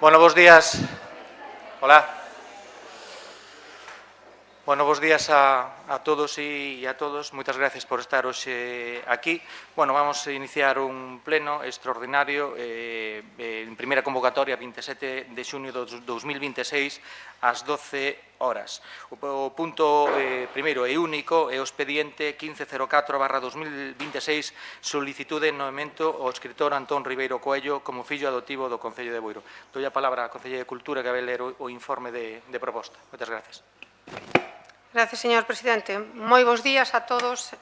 Bueno, bos días. Hola. Bueno, bos días a todos e a todos. Moitas gracias por estar hoxe aquí. Bueno, vamos a iniciar un pleno extraordinario en primeira convocatoria, 27 de xuño de 2026, ás 12 horas. O punto primeiro e único é o expediente 1504/2026, solicitude de nomeamento ao escritor Antón Ribeiro Coello como fillo adoptivo do Concello de Boiro. Doi a palabra á Concelleira de Cultura que vai ler o informe de proposta. Moitas gracias. Gracias, señor presidente. Moi bons días a todos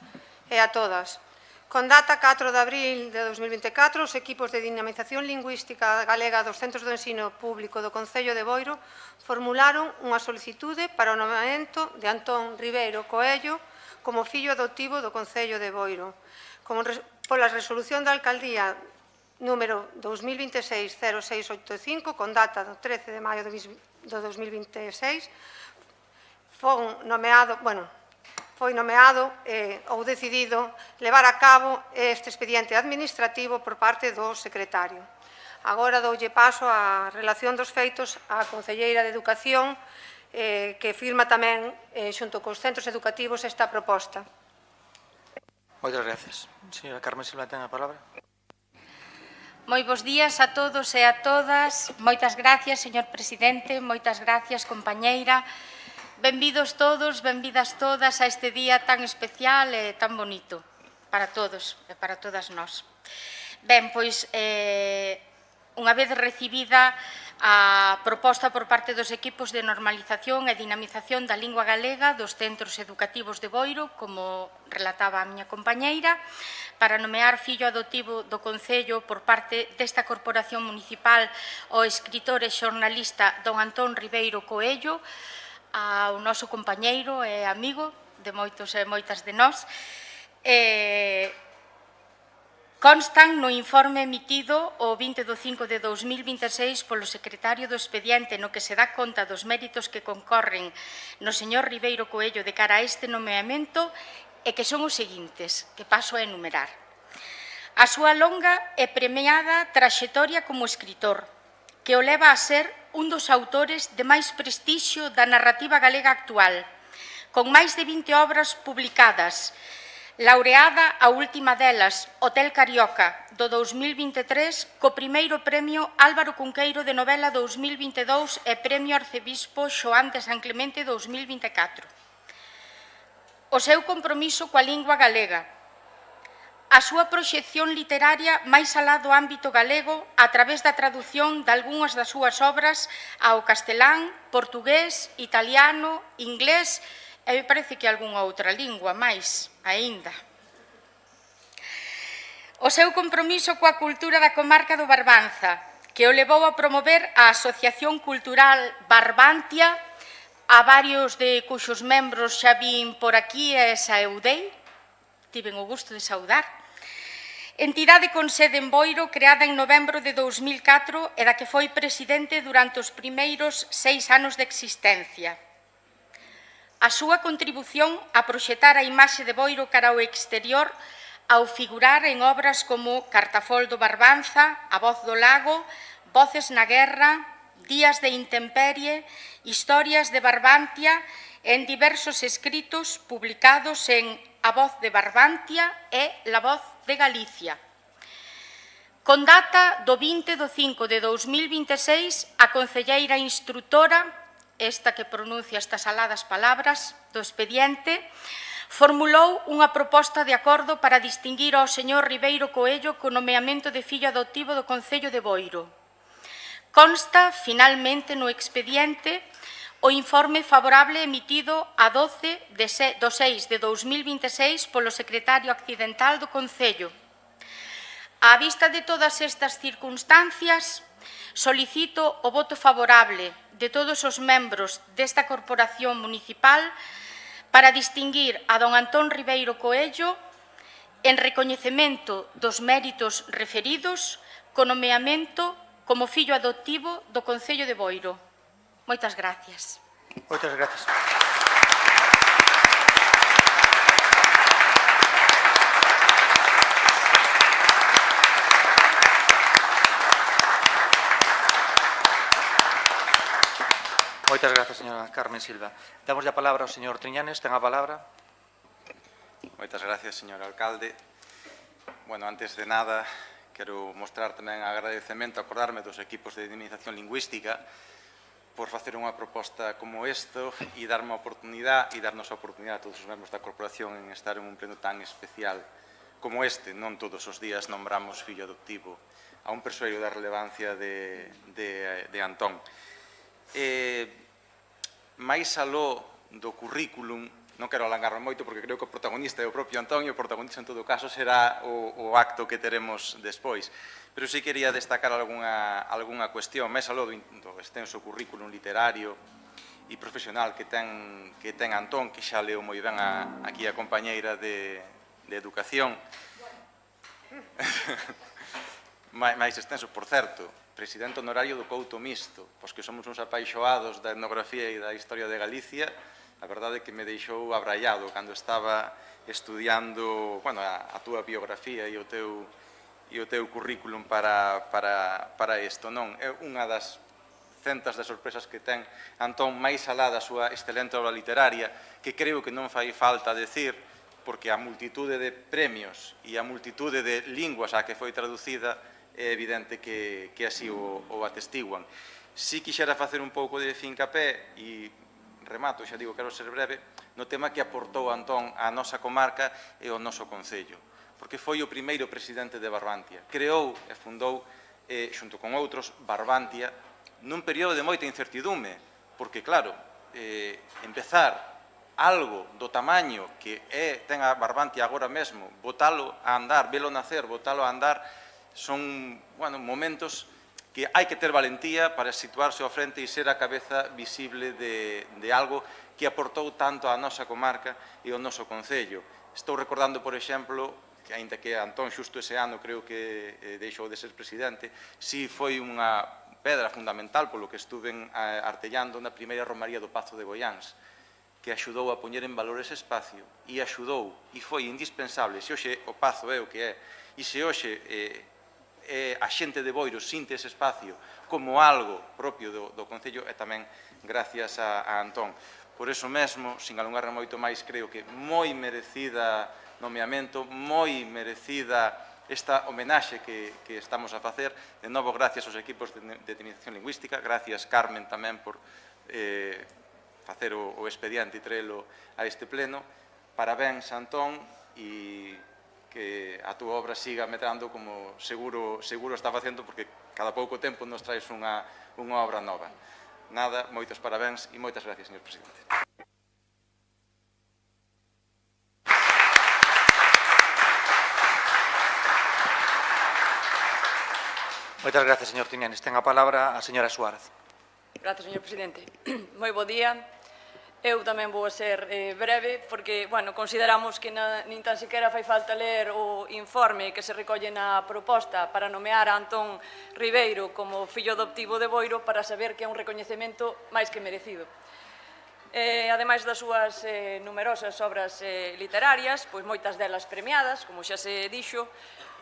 e a todas. Con data 4 de abril de 2024, os equipos de dinamización lingüística galega dos centros de ensino público do Concello de Boiro formularon unha solicitude para o nomeamento de Antón Ribeiro Coello como fillo adoptivo do Concello de Boiro. Pola resolución da Alcaldía número 2026-0685, con data do 13 de maio de 2026, foi nomeado ou decidido levar a cabo este expediente administrativo por parte do secretario. Agora doulle paso á relación dos feitos á Concelleira de Educación, que firma tamén, xunto cos centros educativos, esta proposta. Moitas gracias. Señora Carmen Silva, ten a palabra. Moi bons días a todos e a todas. Moitas gracias, señor presidente. Moitas gracias, compañeira. Benvidos todos, benvidas todas a este día tan especial e tan bonito para todos e para todas nós. Ben, pois, unha vez recibida a proposta por parte dos equipos de normalización e dinamización da lingua galega dos centros educativos de Boiro, como relataba a miña compañeira, para nomear fillo adoptivo do Concello por parte desta corporación municipal o escritor e xornalista don Antón Ribeiro Coello, ao noso compañeiro e amigo de moitos e moitas de nós, constan no informe emitido o 20 de 5 de 2026 polo secretario do expediente, no que se dá conta dos méritos que concorren no señor Ribeiro Coello de cara a este nomeamento, e que son os seguintes, que paso a enumerar. A súa longa e premiada traxectoria como escritor, que o leva a ser un dos autores de máis prestixio da narrativa galega actual, con máis de 20 obras publicadas, laureada a última delas, Hotel Carioca, do 2023, co primeiro premio Álvaro Cunqueiro de novela 2022 e premio Arcebispo Xoán de San Clemente 2024. O seu compromiso coa lingua galega, a súa proxección literaria máis alá do ámbito galego a través da traducción de algunhas das súas obras ao castelán, portugués, italiano, inglés e me parece que algunha outra lingua máis aínda. O seu compromiso coa cultura da comarca do Barbanza, que o levou a promover a Asociación Cultural Barbantia, a varios de cuxos membros xa vin por aquí e saudei, tiven o gusto de saudar. Entidade con sede en Boiro, creada en novembro de 2004 e da que foi presidente durante os primeiros 6 anos de existencia. A súa contribución a proxetar a imaxe de Boiro cara ao exterior ao figurar en obras como Cartafol do Barbanza, A voz do lago, Voces na guerra, Días de intemperie, Historias de Barbantia e en diversos escritos publicados en A voz de Barbantia e La voz de Galicia. Con data do 20 de 5 de 2026, a concelleira instrutora, esta que pronuncia estas aladas palabras do expediente, formulou unha proposta de acordo para distinguir ao señor Ribeiro Coello co nomeamento de fillo adoptivo do Concello de Boiro. Consta, finalmente, no expediente o informe favorable emitido a 12 do 6 de 2026 polo secretario accidental do Concello. Á vista de todas estas circunstancias, solicito o voto favorable de todos os membros desta corporación municipal para distinguir a don Antón Ribeiro Coello en recoñecemento dos méritos referidos co nomeamento como fillo adoptivo do Concello de Boiro. Moitas gracias. Moitas gracias. Moitas grazas, señora Carmen Silva. Damos a palabra ao señor Triñanes. Ten a palabra. Moitas gracias, señor alcalde. Bueno, antes de nada, quero mostrar tamén agradecemento, acordarme dos equipos de dinamización lingüística por facer unha proposta como isto e darnos a oportunidade a todos os membros da corporación en estar en un pleno tan especial como este. Non todos os días nombramos fillo adoptivo a un persoeiro da relevancia de Antón. Mais aló do currículum, non quero alangarme moito porque creo que o protagonista é o propio Antón e o protagonista en todo caso será o acto que teremos despois. Pero sí quería destacar algunha cuestión, máis aló do extenso currículum literario e profesional que ten Antón, que xa leo moi ben aquí a compañeira de Educación. máis extenso, por certo, presidente honorario do Couto Mixto, pois que somos uns apaixoados da etnografía e da historia de Galicia. A verdade é que me deixou abraiado cando estaba estudiando a túa biografía e o teu currículum para isto. Non, é unha das centas de sorpresas que ten Antón, máis alá da súa excelente obra literaria, que creo que non fai falta decir, porque a multitude de premios e a multitude de linguas a que foi traducida é evidente que así o atestiguan. Si quixera facer un pouco de fincapé e remato, xa digo, quero ser breve, no tema que aportou Antón á nosa comarca e ao noso concello, porque foi o primeiro presidente de Barbantia. Creou e fundou, xunto con outros, Barbantia, nun período de moita incertidume, porque, claro, empezar algo do tamaño que ten a Barbantia agora mesmo, botalo a andar, velo nacer, botalo a andar, son momentos que hai que ter valentía para situarse ao frente e ser a cabeza visible de algo que aportou tanto á nosa comarca e ao noso concello. Estou recordando, por exemplo, que aínda que Antón xusto ese ano creo que deixou de ser presidente, si foi unha pedra fundamental polo que estuven artellando na primeira romaría do Pazo de Goiáns, que axudou a poñer en valor ese espacio e axudou e foi indispensable. Se hoxe o Pazo é o que é e se hoxe a xente de Boiro sinte ese espacio como algo propio do Concello, é tamén gracias a Antón. Por iso mesmo, sin alongarme moito máis, creo que moi merecida nomeamento, moi merecida esta homenaxe que estamos a facer. De novo, gracias aos equipos de dinamización lingüística, gracias Carmen tamén por facer o expediente e traelo a este pleno. Parabéns, Antón, e que a túa obra siga medrando como seguro está facendo, porque cada pouco tempo nos traes unha obra nova. Nada, moitos parabéns e moitas gracias, señor presidente. Moitas gracias, señor Triñanes. Ten a palabra a señora Suárez. Grazas, señor presidente. Moi bo día. Eu tamén vou ser breve, porque, consideramos que nin tan sequera fai falta ler o informe que se recolle na proposta para nomear a Antón Ribeiro como fillo adoptivo de Boiro para saber que é un recoñecemento máis que merecido. Ademais das súas numerosas obras literarias, pois moitas delas premiadas, como xa se dixo,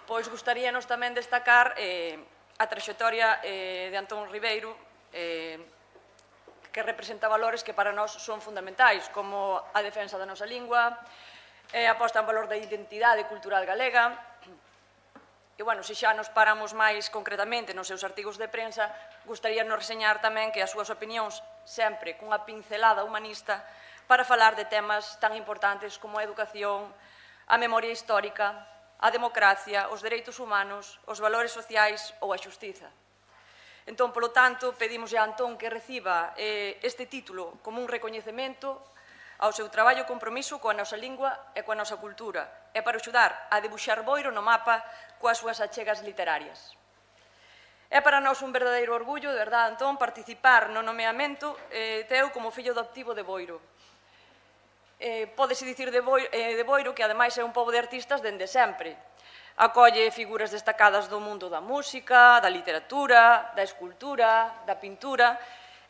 pois gustaríanos tamén destacar a traxectoria de Antón Ribeiro, que representa valores que para nós son fundamentais, como a defensa da nosa lingua, a posta en valor da identidade cultural galega. E, se xa nos paramos máis concretamente nos seus artigos de prensa, gustaríanos reseñar tamén que as súas opinións, sempre cunha pincelada humanista, para falar de temas tan importantes como a educación, a memoria histórica, a democracia, os dereitos humanos, os valores sociais ou a xustiza. Entón, polo tanto, pedimos a Antón que reciba este título como un recoñecemento ao seu traballo e compromiso coa nosa lingua e coa nosa cultura, e para axudar a debuxar Boiro no mapa coas súas achegas literarias. É para nós un verdadeiro orgullo, de verdade, Antón, participar no nomeamento teu como fillo adoptivo de Boiro. Pódese dicir de Boiro que, ademais, é un pobo de artistas dende sempre. Acolle figuras destacadas do mundo da música, da literatura, da escultura, da pintura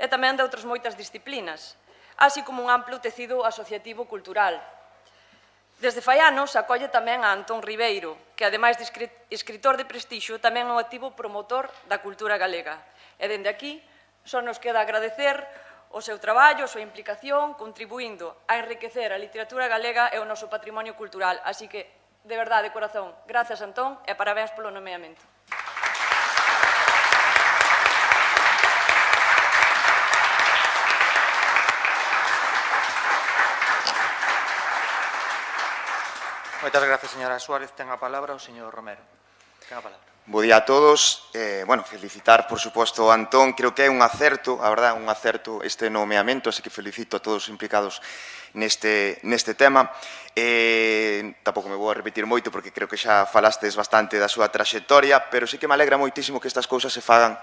e tamén de outras moitas disciplinas, así como un amplo tecido asociativo cultural. Desde fai anos acolle tamén a Antón Ribeiro, que, ademais de escritor de prestixio, tamén é un activo promotor da cultura galega. E dende aquí só nos queda agradecer o seu traballo, a súa implicación, contribuindo a enriquecer a literatura galega e o noso patrimonio cultural. Así que, de verdade, de corazón, gracias, Antón, e parabéns polo nomeamento. Moitas gracias, señora Suárez. Ten a palabra o señor Romero. Ten a palabra. Bo día a todos. Felicitar, por suposto, a Antón. Creo que é un acerto, a verdad, un acerto este nomeamento, así que felicito a todos os implicados neste tema. Tampouco me vou a repetir moito, porque creo que xa falastes bastante da súa traxectoria, pero sí que me alegra moitísimo que estas cousas se fagan,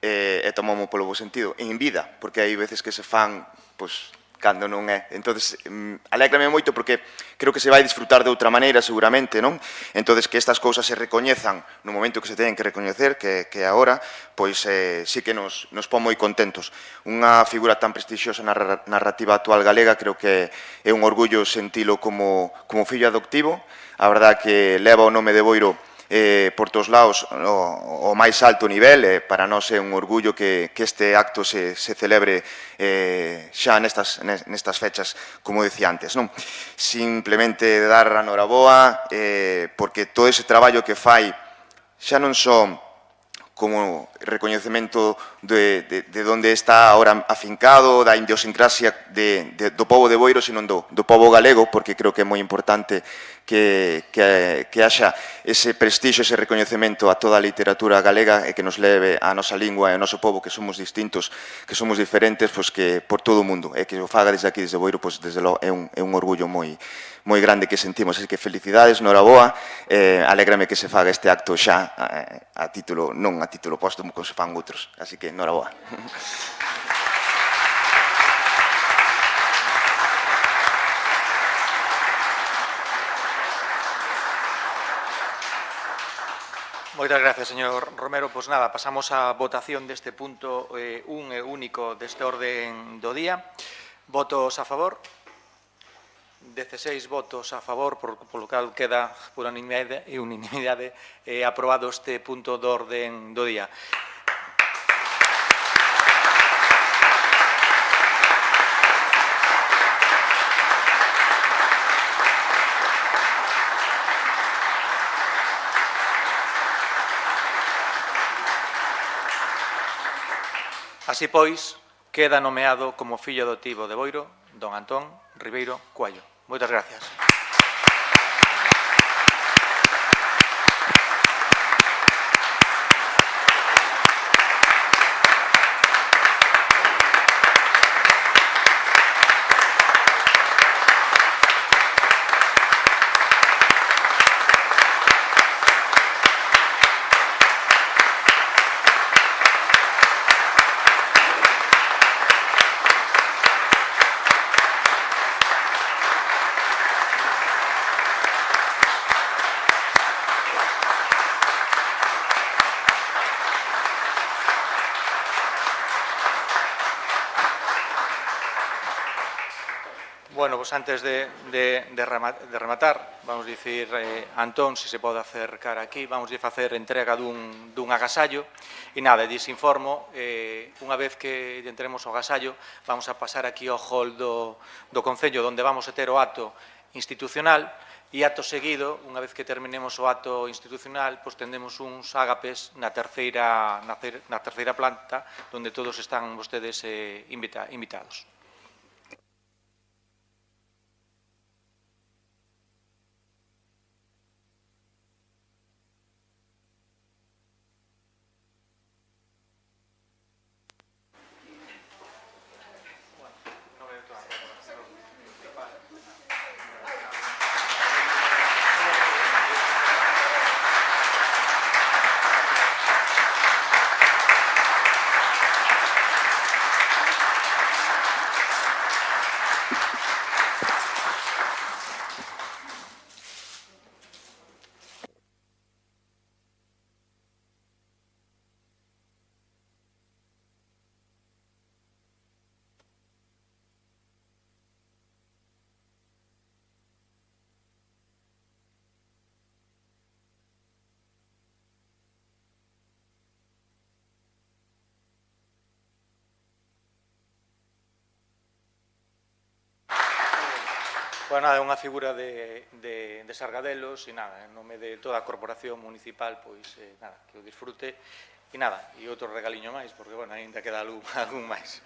e tomamos polo bo sentido, en vida, porque hai veces que se fan, pois, cando non é. Entonces, alégrame moito porque creo que se vai disfrutar de outra maneira, seguramente, non? Entonces, que estas cousas se recoñezan no momento que se teñen que recoñecer, que é agora, pois sí que nos pon moi contentos. Unha figura tan prestixiosa na narrativa actual galega, creo que é un orgullo sentilo como fillo adoptivo. A verdad que leva o nome de Boiro por todos lados o máis alto nivel, para nós é un orgullo que este acto se celebre xa nestas fechas, como decía antes, non? Simplemente dar a noraboa, porque todo ese traballo que fai xa non só como recoñecemento de onde está ahora afincado, da idiosincrasia do pobo de Boiro, sino do pobo galego, porque creo que é moi importante que haxa ese prestixio, ese recoñecemento a toda a literatura galega e que nos leve a nosa lingua e ao noso pobo, que somos distintos, que somos diferentes, pois que por todo o mundo, e que o faga desde aquí, desde Boiro, pois desde logo é un orgullo moi grande que sentimos. Así que felicidades, noraboa, alégrame que se faga este acto xa a título, non a título póstumo, como se fan outros. Así que noraboa. Moitas gracias, señor Romero. Pois nada, pasamos á votación deste punto un e único deste orden do día. Votos a favor. 16 votos a favor, polo cal queda por unanimidade aprobado este punto do orden do día. Así pois, queda nomeado como fillo adoptivo de Boiro don Antón Ribeiro Coello. Moitas gracias. Bueno, pues antes de rematar, vamos a dicir, Antón, se pode acercar aquí, vamos a facer entrega dun agasallo, e nada, desinformo, unha vez que entremos ao agasallo, vamos a pasar aquí ao hall do Concello, onde vamos a ter o acto institucional, e acto seguido, unha vez que terminemos o acto institucional, pois tendemos uns ágapes na terceira planta, onde todos están vostedes invitados. Bueno, nada, é unha figura de Sargadelos e nada, en nome de toda a corporación municipal, pois nada, que o disfrute e nada, e outro regaliño máis, porque, bueno, ainda queda algún máis.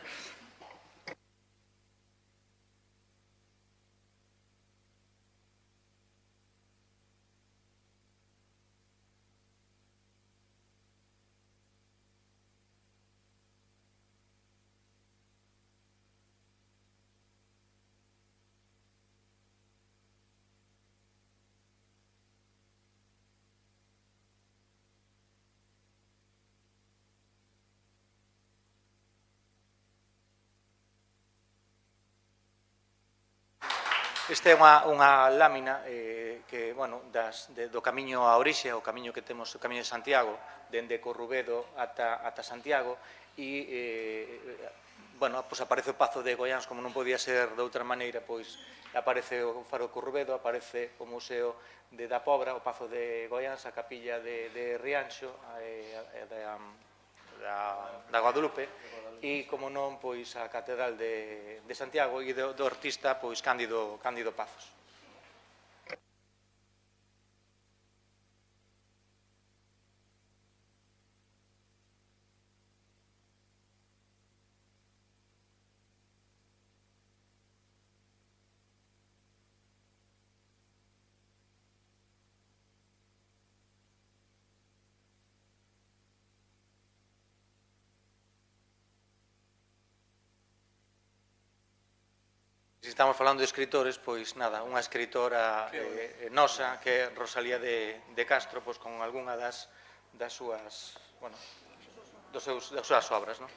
Esta é unha lámina que, bueno, do camiño a orixe, o camiño que temos, o camiño de Santiago, dende Corrubedo ata Santiago, e, bueno, pois aparece o Pazo de Goiáns, como non podía ser de outra maneira, pois aparece o Faro de Corrubedo, aparece o Museo da Pobra, o Pazo de Goiáns, a Capilla de Rianxo, da Guadalupe, e, como non, pois a Catedral de Santiago e do artista, pois Cándido Pazos. Se estamos falando de escritores, pois nada, unha escritora nosa, que é Rosalía de Castro, pois con algunha das súas, bueno, das súas obras, non?